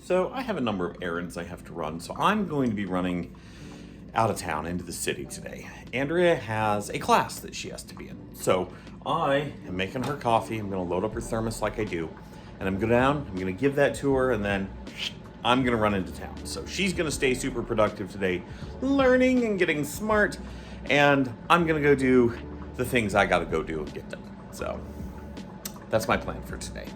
So I have a number of errands I have to run, so I'm going to be running out of town into the city today. Andrea has a class that she has to be in. So I am making her coffee. I'm going to load up her thermos like I do. And I'm going to go down, I'm going to give that to her, and then I'm going to run into town. So she's going to stay super productive today, learning and getting smart. And I'm going to go do the things I got to go do and get done. So that's my plan for today.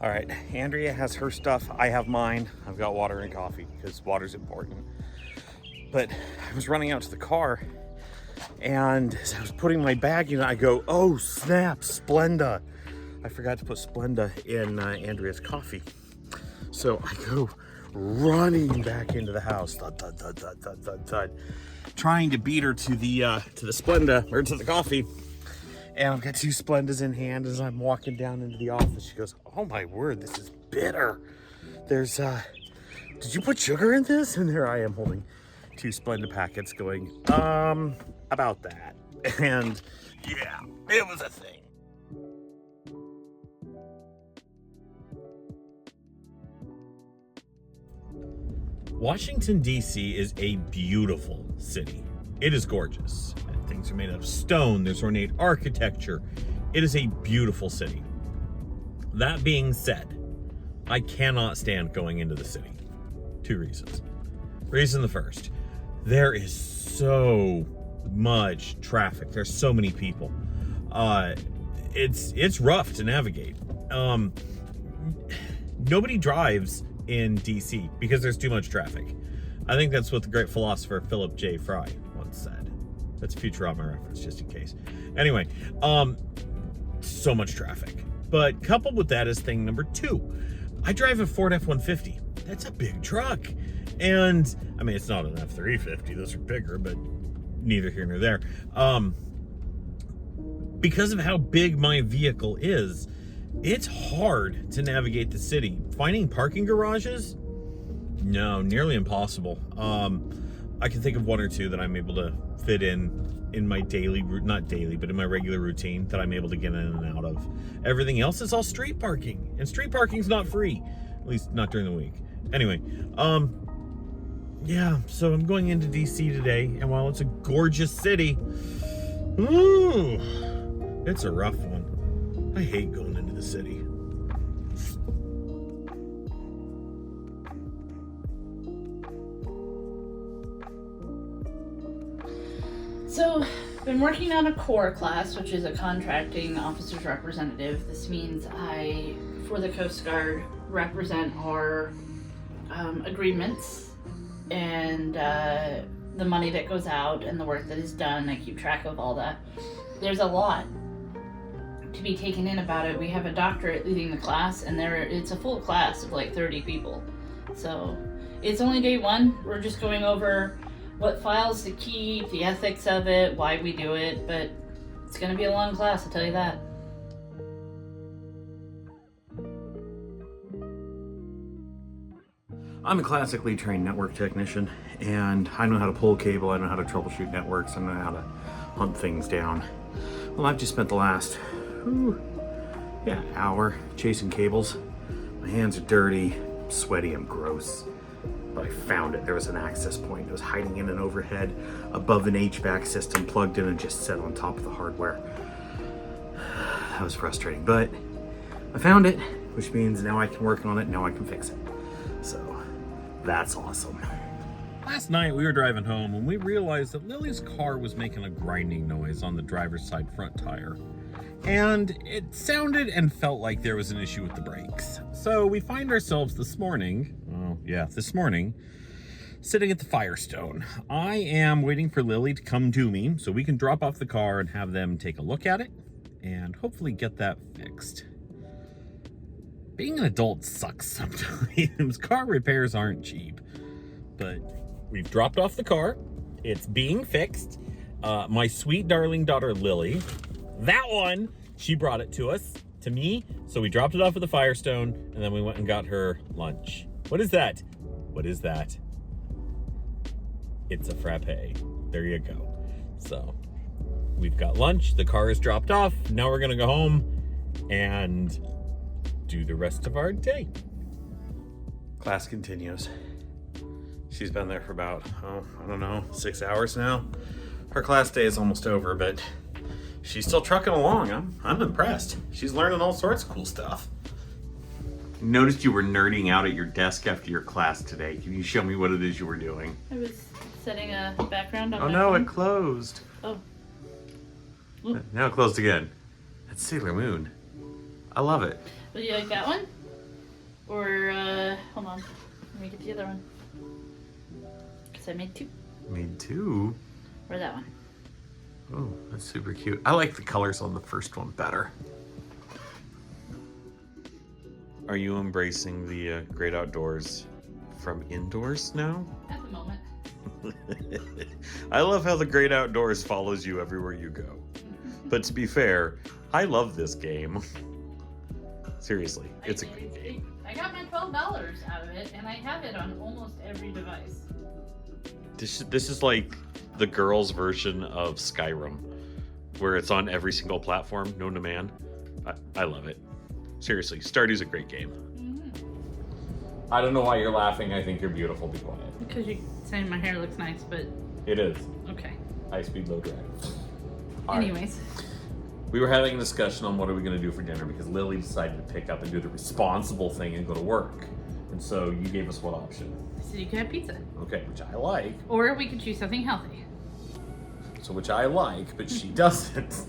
All right, Andrea has her stuff. I have mine. I've got water and coffee because water's important. But I was running out to the car, and as I was putting my bag in, I go, oh snap, Splenda. I forgot to put Splenda in Andrea's coffee. So I go running back into the house, thud, thud, thud, thud, thud, thud, thud, trying to beat her to the Splenda, or to the coffee. And I've got 2 Splendas in hand as I'm walking down into the office. She goes, oh my word, this is bitter. There's, did you put sugar in this? And there I am holding 2 Splenda packets going, about that. And yeah, it was a thing. Washington, D.C. is a beautiful city. It is gorgeous. Things are made out of stone. There's ornate architecture. It is a beautiful city. That being said, I cannot stand going into the city. 2 reasons. Reason the first, there is so much traffic. There's so many people. It's rough to navigate. Nobody drives in DC because there's too much traffic. I think that's what the great philosopher Philip J. Fry once said. That's a Futurama reference, just in case. Anyway, so much traffic. But coupled with that is thing number 2. I drive a Ford F-150. That's a big truck. And, I mean, it's not an F-350. Those are bigger, but neither here nor there. Because of how big my vehicle is, it's hard to navigate the city. Finding parking garages? No, nearly impossible. I can think of 1 or 2 that I'm able to fit in my daily route, not daily, but in my regular routine that I'm able to get in and out of. Everything else is all street parking, and street parking's not free, at least not during the week. Anyway, yeah, so I'm going into DC today, and while it's a gorgeous city, it's a rough one. I hate going into the city. So, been working on a core class, which is a contracting officer's representative. This means I, for the Coast Guard, represent our agreements and the money that goes out and the work that is done. I keep track of all that. There's a lot to be taken in about it. We have a doctorate leading the class, and it's a full class of like 30 people. So, it's only day 1. We're just going over what files to keep, the ethics of it, why we do it, but it's going to be a long class, I'll tell you that. I'm a classically trained network technician, and I know how to pull cable, I know how to troubleshoot networks, I know how to hunt things down. Well, I've just spent the last, hour chasing cables. My hands are dirty, I'm sweaty, I'm gross. But I found it. There was an access point. It was hiding in an overhead above an HVAC system, plugged in and just set on top of the hardware. That was frustrating, but I found it, which means now I can work on it, now I can fix it. So that's awesome. Last night we were driving home and we realized that Lily's car was making a grinding noise on the driver's side front tire. And it sounded and felt like there was an issue with the brakes. So we find ourselves this morning, sitting at the Firestone. I am waiting for Lily to come to me so we can drop off the car and have them take a look at it and hopefully get that fixed. Being an adult sucks sometimes. Car repairs aren't cheap, but we've dropped off the car. It's being fixed. My sweet darling daughter Lily, that one, she brought it to me. So we dropped it off at the Firestone, and then we went and got her lunch. What is that? What is that? It's a frappe. There you go. So we've got lunch. The car is dropped off. Now we're gonna go home and do the rest of our day. Class continues. She's been there for about, I don't know, 6 hours now. Her class day is almost over, but she's still trucking along. I'm impressed. She's learning all sorts of cool stuff. Noticed you were nerding out at your desk after your class today. Can you show me what it is you were doing? I was setting a background on Oh my no, phone. it closed. Oh. Now it closed again. That's Sailor Moon. I love it. Would you like that one? Or, hold on. Let me get the other one. Because I made two. Made two. Or that one. Oh, that's super cute. I like the colors on the first one better. Are you embracing the great outdoors from indoors now? At the moment. I love how the great outdoors follows you everywhere you go. But to be fair, I love this game. Seriously, it's a good game. I got my $12 out of it, and I have it on almost every device. This is like the girls' version of Skyrim, where it's on every single platform, known to man. I love it. Seriously, Stardew's a great game. I don't know why you're laughing. I think you're beautiful. Be quiet. Because you're saying my hair looks nice, but... It is. Okay. High speed, low drag. Anyways. We were having a discussion on what are we going to do for dinner because Lily decided to pick up and do the responsible thing and go to work. And so you gave us what option? So you can have pizza. Okay, which I like. Or we could choose something healthy. So which I like, but she doesn't.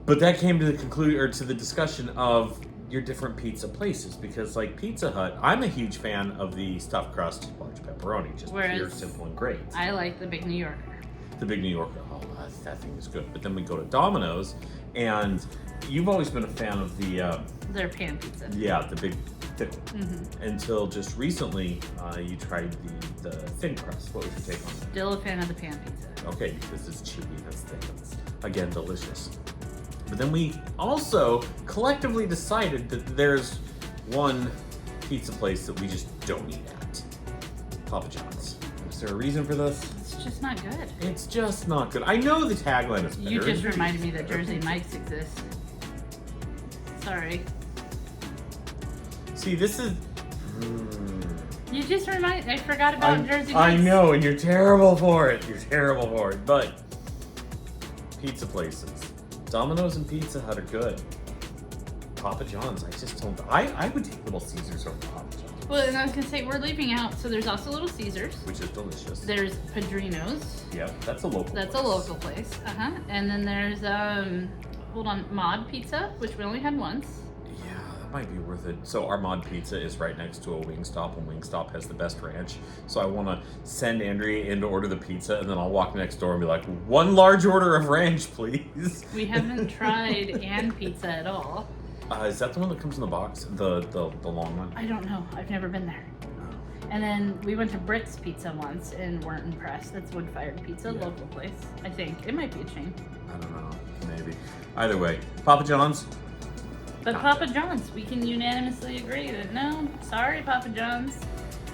But that came to the conclusion, or to the discussion of your different pizza places, because like Pizza Hut, I'm a huge fan of the stuffed crust, large pepperoni, just pure, simple, and great. I like the Big New Yorker. The Big New Yorker, oh, that thing is good. But then we go to Domino's, and you've always been a fan of the... their pan pizza. Yeah, the big thick one. Until just recently, you tried the thin crust. What was your take on that? Still a fan of the pan pizza. Okay, because it's chewy, that's thick, it's, again, delicious. But then we also collectively decided that there's one pizza place that we just don't eat at. Papa John's. Is there a reason for this? It's just not good. It's just not good. I know the tagline is better. You just reminded me that Jersey Mike's exists. Sorry. See, this is... You just I forgot about Jersey Mike's. I know, and you're terrible for it. You're terrible for it. But pizza places. Domino's and Pizza Hut are good. Papa John's, I just don't... I would take Little Caesars over Papa John's. Well, and I was going to say, we're leaving out, so there's also Little Caesars. Which is delicious. There's Padrino's. Yep, that's a local place. That's a local place. And then there's, hold on, Mod Pizza, which we only had once. Yeah, that might be worth it. So our Mod Pizza is right next to a Wingstop, and Wingstop has the best ranch. So I want to send Andrea in to order the pizza, and then I'll walk next door and be like, one large order of ranch, please. We haven't tried and pizza at all. Is that the one that comes in the box? The long one? I don't know. I've never been there. And then we went to Britt's Pizza once and weren't impressed. That's wood-fired pizza, Yeah. local place. I think. It might be a chain. I don't know. Maybe. Either way, Papa John's. But Papa John's, we can unanimously agree that no, sorry, Papa John's.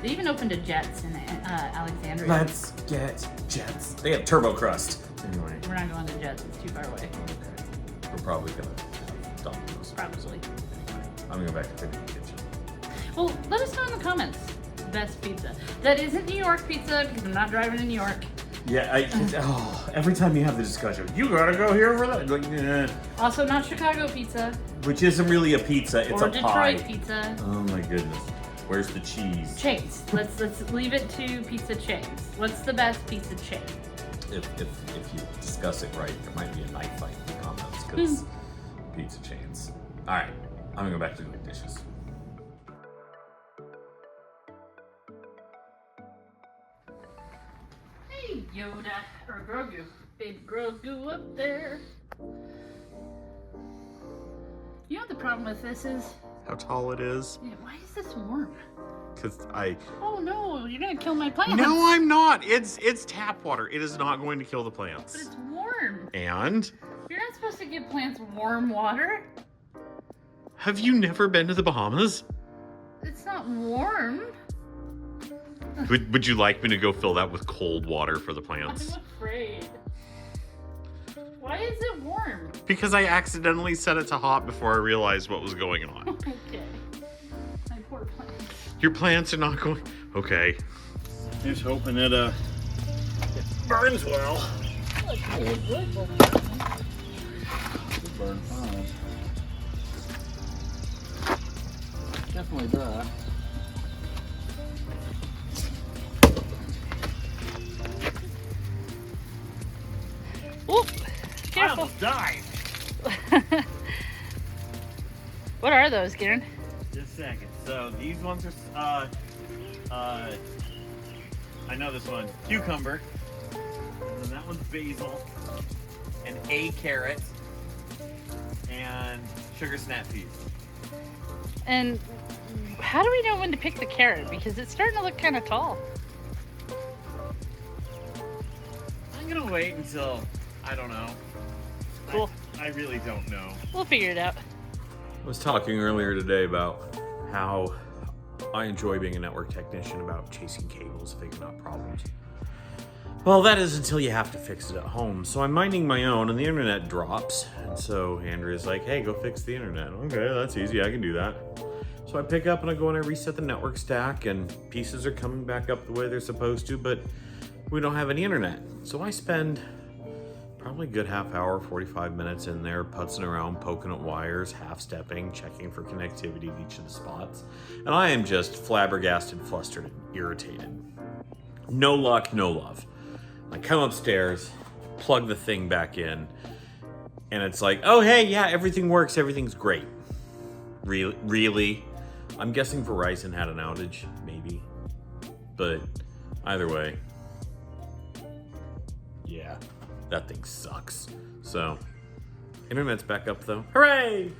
They even opened a Jets in Alexandria. Let's get Jets. They have turbo crust. Anyway, We're not going to Jets. It's too far away. okay. We're probably gonna have Domino's. Probably. Anyway, I'm gonna go back to the kitchen. Well, let us know in the comments. Best pizza. That isn't New York pizza because I'm not driving to New York. Yeah, every time you have the discussion, you gotta go here for that. Like, eh. Also, not Chicago pizza. Which isn't really a pizza, it's or a Detroit pie. pizza. Oh my goodness. Where's the cheese? Chains. Let's leave it to pizza chains. What's the best pizza chain? If you discuss it right, there might be a knife fight in the comments because pizza chains. All right, I'm gonna go back to doing dishes. Hey, Yoda or Grogu, baby Grogu up there. You know what the problem with this is? How tall it is? Yeah, why is this warm? Because I... Oh no, you're gonna kill my plants. No, I'm not. It's tap water. It is not going to kill the But plants. it's warm. And? You're not supposed to give plants warm water. Have you never been to the Bahamas? It's not warm. Would you like me to go fill that with cold water for the plants? I'm afraid. because I accidentally set it to hot before I realized what was going on. Okay. My poor plants. Your plants are not going... Okay. Just hoping it burns well. Look, it would burn. Burn fine. Definitely dry. Whoop! I Careful. almost died. What are those, Garen? Just a second. So these ones are, I know this one, cucumber. And then that one's basil. And a carrot. And sugar snap peas. And how do we know when to pick the carrot? Because it's starting to look kind of tall. I'm gonna wait until, I don't know. Cool. I really don't know. We'll figure it out. I was talking earlier today about how I enjoy being a network technician, about chasing cables, figuring out problems. Well, that is until you have to fix it at home. So I'm minding my own and the internet drops. And so Andrea's like, hey, go fix the internet. Okay, that's easy, I can do that. So I pick up and I go and I reset the network stack and pieces are coming back up the way they're supposed to, but we don't have any internet. So I spend probably a good half hour, 45 minutes in there, putzing around, poking at wires, half-stepping, checking for connectivity at each of the spots. And I am just flabbergasted, flustered, and irritated. No luck, no love. I come upstairs, plug the thing back in, and it's like, oh, hey, yeah, everything works, everything's great. Really? I'm guessing Verizon had an outage, maybe. But either way, yeah, that thing sucks. So, internet's back up though. Hooray!